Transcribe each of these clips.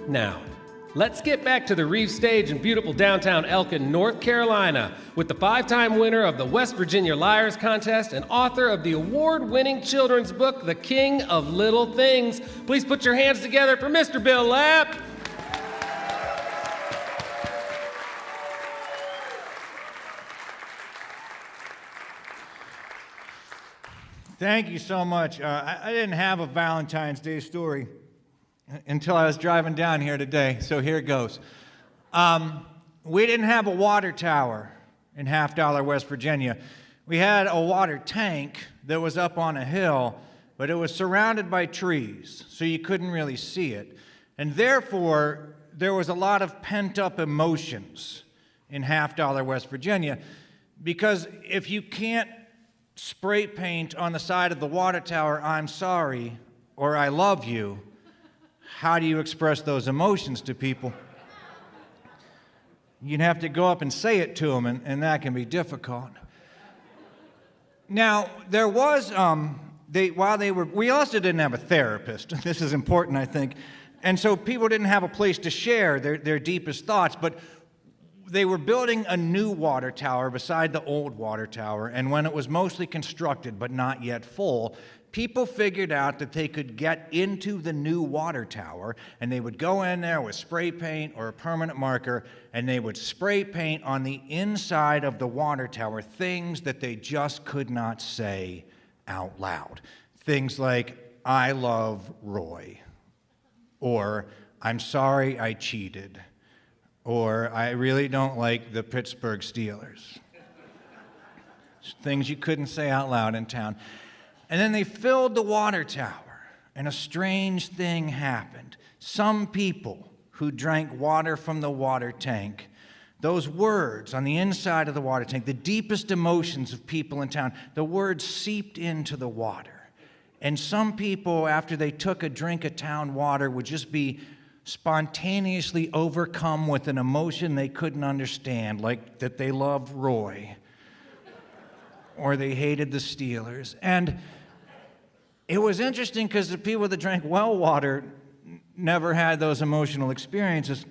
Now, let's get back to the Reeves stage in beautiful downtown Elkin, North Carolina, with the 5-time winner of the West Virginia Liars Contest and author of the award-winning children's book, The King of Little Things. Please put your hands together for Mr. Bil Lepp. Thank you so much. I didn't have a Valentine's Day story until I was driving down here today, so here it goes. We didn't have a water tower in Half Dollar, West Virginia. We had a water tank that was up on a hill, but it was surrounded by trees, so you couldn't really see it. And therefore, there was a lot of pent-up emotions in Half Dollar, West Virginia, because if you can't spray paint on the side of the water tower, "I'm sorry," or "I love you," how do you express those emotions to people? You'd have to go up and say it to them, and that can be difficult. Now, there was, we also didn't have a therapist. This is important, I think. And so people didn't have a place to share their deepest thoughts, but they were building a new water tower beside the old water tower, and when it was mostly constructed but not yet full, people figured out that they could get into the new water tower, and they would go in there with spray paint or a permanent marker, and they would spray paint on the inside of the water tower things that they just could not say out loud. Things like, "I love Roy," or "I'm sorry I cheated," or "I really don't like the Pittsburgh Steelers." Things you couldn't say out loud in town. And then they filled the water tower, and a strange thing happened. Some people who drank water from the water tank, those words on the inside of the water tank, the deepest emotions of people in town, the words seeped into the water. And some people, after they took a drink of town water, would just be spontaneously overcome with an emotion they couldn't understand, like that they loved Roy or they hated the Steelers. And it was interesting because the people that drank well water never had those emotional experiences.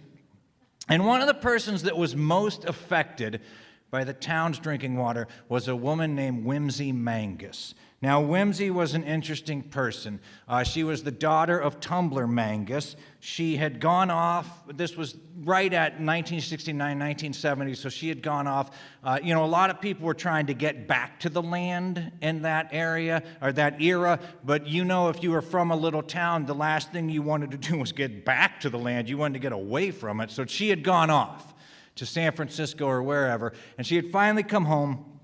And one of the persons that was most affected by the town's drinking water was a woman named Whimsy Mangus. Now, Whimsy was an interesting person. She was the daughter of Tumbler Mangus. She had gone off, this was right at 1969, 1970, so she had gone off. A lot of people were trying to get back to the land in that area, or that era, but if you were from a little town, the last thing you wanted to do was get back to the land. You wanted to get away from it, so she had gone off to San Francisco or wherever, and she had finally come home,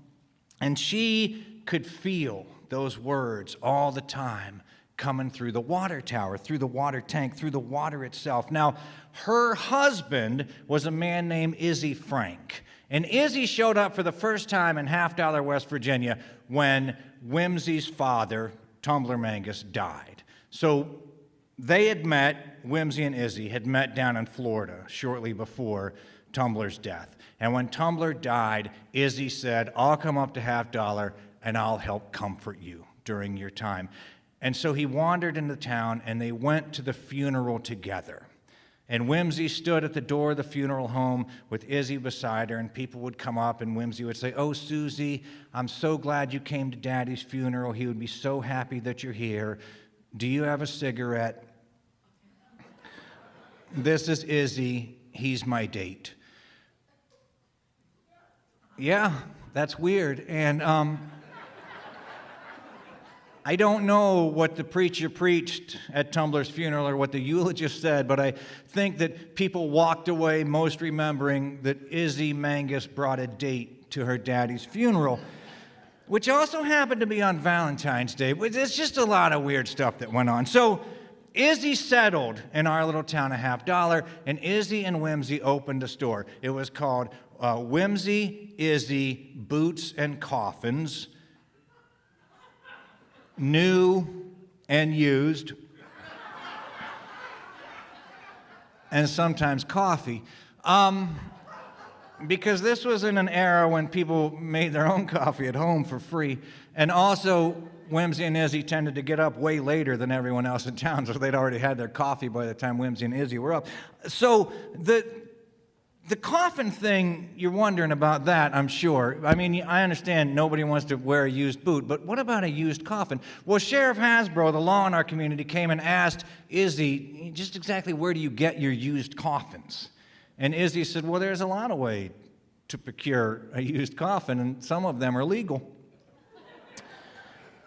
and she could feel those words all the time coming through the water tower, through the water tank, through the water itself. Now, her husband was a man named Izzy Frank. And Izzy showed up for the first time in Half Dollar, West Virginia, when Whimsy's father, Tumbler Mangus, died. So they had met, Whimsy and Izzy had met down in Florida shortly before Tumbler's death. And when Tumbler died, Izzy said, "I'll come up to Half Dollar and I'll help comfort you during your time." And so he wandered into town, and they went to the funeral together. And Whimsy stood at the door of the funeral home with Izzy beside her, and people would come up, and Whimsy would say, "Oh, Susie, I'm so glad you came to Daddy's funeral. He would be so happy that you're here. Do you have a cigarette? This is Izzy. He's my date." Yeah, that's weird. And I don't know what the preacher preached at Tumbler's funeral or what the eulogist said, but I think that people walked away most remembering that Izzy Mangus brought a date to her daddy's funeral, which also happened to be on Valentine's Day. There's just a lot of weird stuff that went on. So Izzy settled in our little town of Half Dollar, and Izzy and Whimsy opened a store. It was called Whimsy, Izzy, Boots and Coffins, new and used, and sometimes coffee. Because this was in an era when people made their own coffee at home for free. And also, Whimsy and Izzy tended to get up way later than everyone else in town, so they'd already had their coffee by the time Whimsy and Izzy were up. So the coffin thing, you're wondering about that, I'm sure. I mean, I understand nobody wants to wear a used boot, but what about a used coffin? Well, Sheriff Hasbro, the law in our community, came and asked Izzy, just exactly where do you get your used coffins? And Izzy said, well, there's a lot of ways to procure a used coffin, and some of them are legal.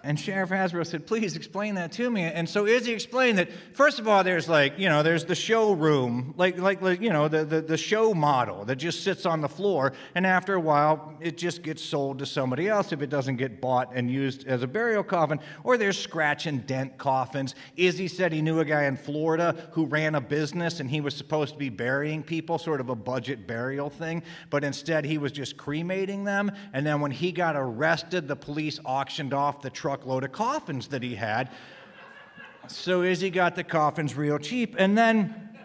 And Sheriff Hasbro said, please explain that to me. And so Izzy explained that, first of all, there's there's the showroom, the show model that just sits on the floor. And after a while, it just gets sold to somebody else if it doesn't get bought and used as a burial coffin. Or there's scratch and dent coffins. Izzy said he knew a guy in Florida who ran a business and he was supposed to be burying people, sort of a budget burial thing. But instead, he was just cremating them. And then when he got arrested, the police auctioned off the truckload of coffins that he had. So Izzy got the coffins real cheap. And then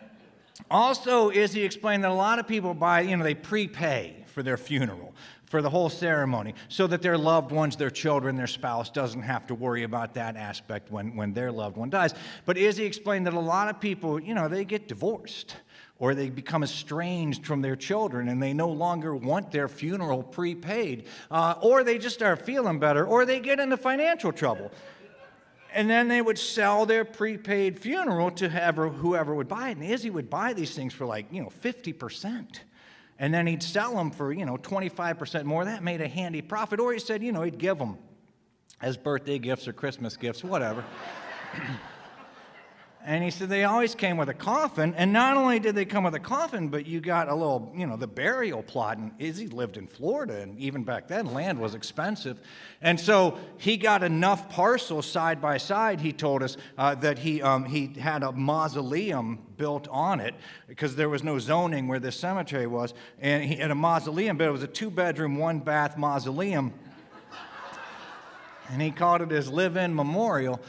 also Izzy explained that a lot of people buy, they prepay for their funeral, for the whole ceremony, so that their loved ones, their children, their spouse doesn't have to worry about that aspect when their loved one dies. But Izzy explained that a lot of people, they get divorced, or they become estranged from their children and they no longer want their funeral prepaid, or they just start feeling better, or they get into financial trouble. And then they would sell their prepaid funeral to whoever would buy it. And Izzy would buy these things for 50%. And then he'd sell them for, 25% more. That made a handy profit. Or he said, he'd give them as birthday gifts or Christmas gifts, whatever. And he said they always came with a coffin, and not only did they come with a coffin, but you got a little, the burial plot. And Izzy lived in Florida, and even back then, land was expensive. And so he got enough parcels side by side, he told us, that he had a mausoleum built on it, because there was no zoning where this cemetery was. And he had a mausoleum, but it was a 2-bedroom, 1-bath mausoleum. And he called it his live-in memorial.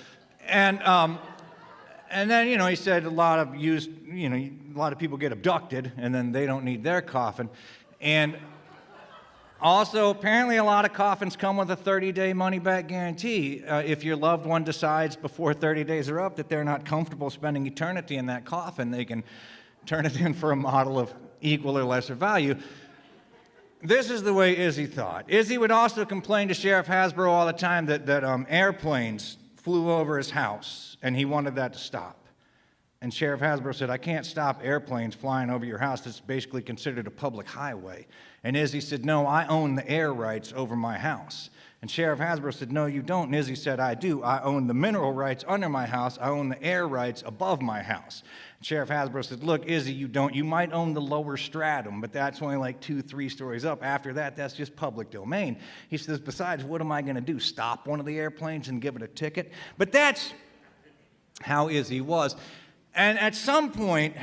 And then, he said a lot of people get abducted, and then they don't need their coffin. And also, apparently, a lot of coffins come with a 30-day money-back guarantee. If your loved one decides before 30 days are up that they're not comfortable spending eternity in that coffin, they can turn it in for a model of equal or lesser value. This is the way Izzy thought. Izzy would also complain to Sheriff Hasbro all the time that airplanes flew over his house, and he wanted that to stop. And Sheriff Hasbro said, I can't stop airplanes flying over your house. That's basically considered a public highway. And Izzy said, no, I own the air rights over my house. And Sheriff Hasbro said, no, you don't. And Izzy said, I do. I own the mineral rights under my house. I own the air rights above my house. And Sheriff Hasbro said, look, Izzy, you don't. You might own the lower stratum, but that's only 2-3 stories up. After that, that's just public domain. He says, besides, what am I going to do? Stop one of the airplanes and give it a ticket? But that's how Izzy was. And at some point,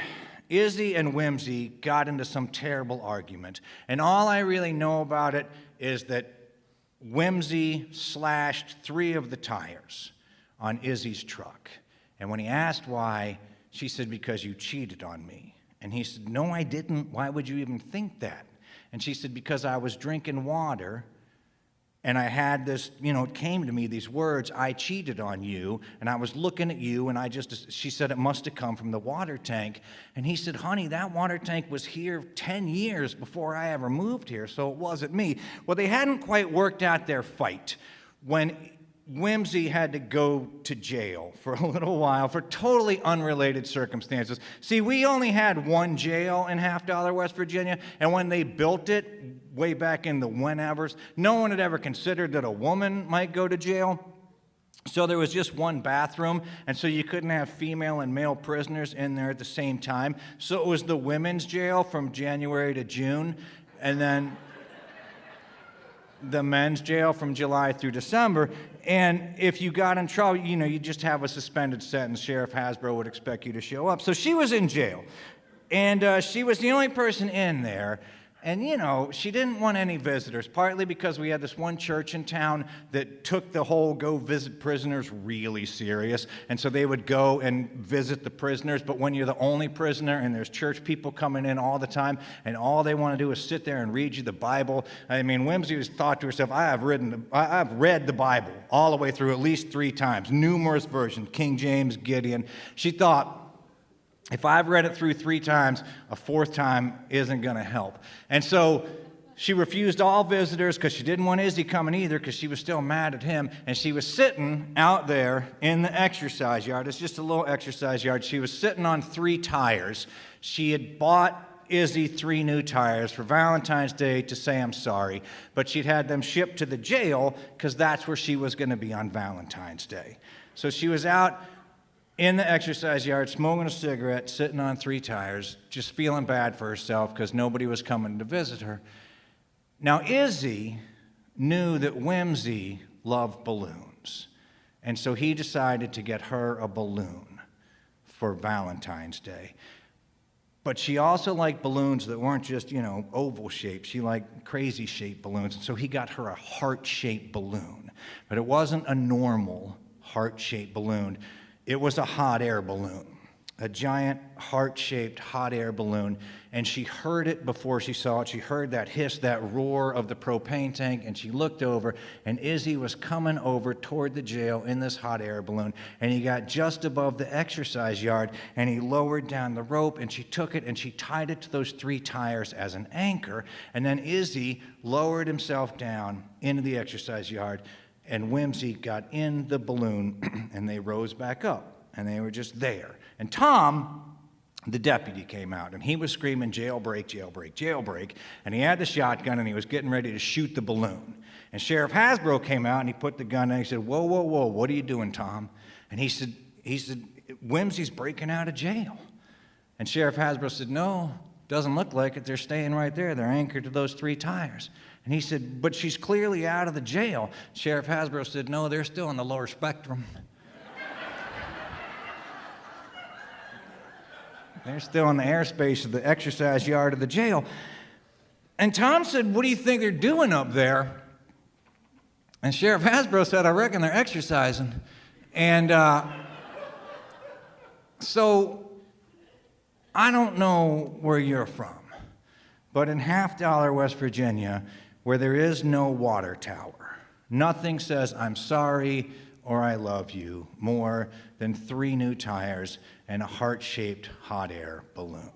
Izzy and Whimsy got into some terrible argument. And all I really know about it is that Whimsy slashed 3 of the tires on Izzy's truck. And when he asked why, she said, because you cheated on me. And he said, no, I didn't. Why would you even think that? And she said, because I was drinking water, and I had this, it came to me, these words, I cheated on you, and I was looking at you, and she said it must have come from the water tank. And he said, honey, that water tank was here 10 years before I ever moved here, so it wasn't me. Well, they hadn't quite worked out their fight when Whimsy had to go to jail for a little while for totally unrelated circumstances. See, we only had one jail in Half Dollar, West Virginia, and when they built it way back in the whenevers, no one had ever considered that a woman might go to jail. So there was just one bathroom, and so you couldn't have female and male prisoners in there at the same time. So it was the women's jail from January to June, and then the men's jail from July through December. And if you got in trouble, you just have a suspended sentence. Sheriff Hasbro would expect you to show up. So she was in jail, and she was the only person in there And, you know, she didn't want any visitors, partly because we had this one church in town that took the whole go visit prisoners really serious. And so they would go and visit the prisoners. But when you're the only prisoner and there's church people coming in all the time and all they want to do is sit there and read you the Bible. I mean, Whimsy was thought to herself, I've read the Bible all the way through at least 3 times, numerous versions, King James, Gideon. She thought, if I've read it through 3 times, a 4th time isn't going to help. And so she refused all visitors because she didn't want Izzy coming either because she was still mad at him. And she was sitting out there in the exercise yard. It's just a little exercise yard. She was sitting on 3 tires. She had bought Izzy 3 new tires for Valentine's Day to say I'm sorry, but she'd had them shipped to the jail because that's where she was going to be on Valentine's Day. So she was out in the exercise yard, smoking a cigarette, sitting on 3 tires, just feeling bad for herself because nobody was coming to visit her. Now, Izzy knew that Whimsy loved balloons, and so he decided to get her a balloon for Valentine's Day. But she also liked balloons that weren't just, you know, oval shaped. She liked crazy-shaped balloons, and so he got her a heart-shaped balloon. But it wasn't a normal heart-shaped balloon. It was a hot air balloon, a giant heart-shaped hot air balloon, and she heard it before she saw it. She heard that hiss, that roar of the propane tank, and she looked over, and Izzy was coming over toward the jail in this hot air balloon, and he got just above the exercise yard, and he lowered down the rope, and she took it, and she tied it to those 3 tires as an anchor, and then Izzy lowered himself down into the exercise yard, and Whimsy got in the balloon, and they rose back up, and they were just there. And Tom, the deputy, came out, and he was screaming, jailbreak, jailbreak, jailbreak, and he had the shotgun, and he was getting ready to shoot the balloon. And Sheriff Hasbro came out, and he put the gun in, and he said, whoa, whoa, whoa, what are you doing, Tom? And he said, Whimsy's breaking out of jail. And Sheriff Hasbro said, no, doesn't look like it. They're staying right there. They're anchored to those 3 tires. And he said, but she's clearly out of the jail. Sheriff Hasbro said, no, they're still in the lower spectrum. They're still in the airspace of the exercise yard of the jail. And Tom said, what do you think they're doing up there? And Sheriff Hasbro said, I reckon they're exercising. And so I don't know where you're from, but in Half Dollar, West Virginia, where there is no water tower, nothing says I'm sorry or I love you more than 3 new tires and a heart-shaped hot air balloon.